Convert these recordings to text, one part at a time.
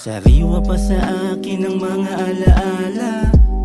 Sariwa pa sa akin ang mga alaala,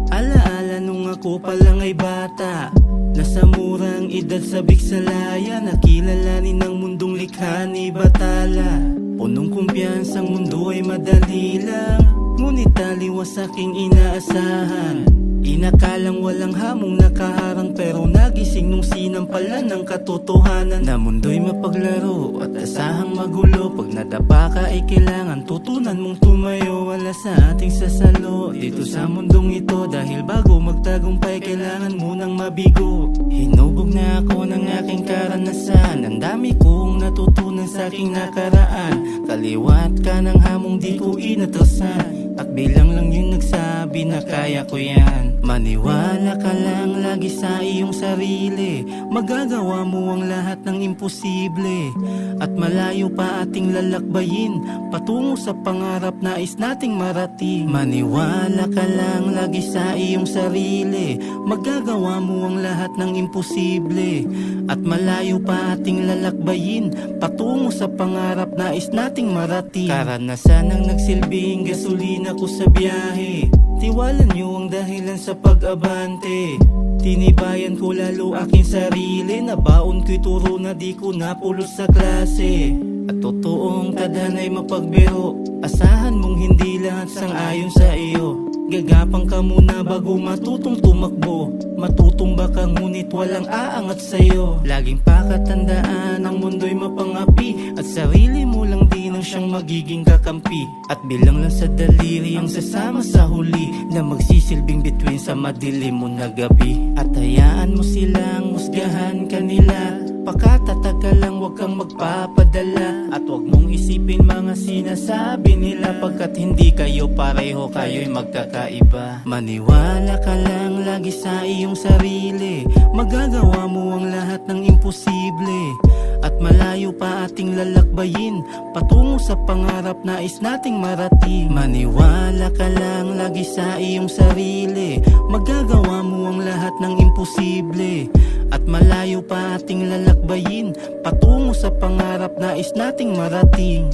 alaala nung ako pa lang ay bata. Nasa murang edad sabik sa laya, nakilalanin ng mundong likha ni Batala. Punong kumpiyansang mundo ay madali lang, ngunit taliwas aking inaasahan. Inakalang walang hamong nakaharang, pero nagising nung sinampalan ng katotohanan na mundo'y mapaglaro at asahang magulo. Pag nadapa ka ay kailangan tutunan mong tumayo. Wala sa ating sasalo dito sa mundong ito, dahil bago magtagumpay kailangan munang mabigo. Hinubog na ako ng aking karanasan, ang dami kong natutunan sa aking nakaraan. Kaliwat ka ng hamong di ko inatrasan, at bilang lang yung nagsabi na kaya ko yan. Maniwala ka lang lagi sa iyong sarili, magagawa mo ang lahat ng imposible. At malayo pa ating lalakbayin, patungo sa pangarap nais nating marating. Maniwala ka lang lagi sa iyong sarili, magagawa mo ang lahat ng imposible. At malayo pa ating lalakbayin, patungo sa pangarap nais nating marating. Karanasan ang nagsilbing gasolina ko sa biyahe, tiwala niyo ang dahilan sa pag-abante. Tinibayan ko lalo aking sarili, nabaon ko'y turo na di ko napulot sa klase. At totoong tadhana'y mapagbiro, asahan mong hindi lahat sang-ayon sa iyo. Gagapang ka muna bago matutong tumakbo, matutumba ka ngunit walang aangat sa'yo. Laging pakatandaan ang mundo'y mapangapi, at sarili mo lang din ang siyang magiging kakampi. At bilang lang sa daliri ang sasama sa huli, na magsisilbing bituin sa madilim mo na gabi. At hayaan mo silang musgahan kanila, pakatatag ka lang, wag kang magpapadala. At wag mong isipin mga sinasabi nila, pagkat hindi kayo pareho, kayo'y magkakaiba. Maniwala ka lang lagi sa iyong sarili, magagawa mo ang lahat ng imposible. At malayo pa ating lalakbayin, patungo sa pangarap nais nating marating. Maniwala ka lang lagi sa iyong sarili, magagawa mo ang lahat ng imposible. At malayo pa ating lalakbayin, patungo sa pangarap nais nating marating.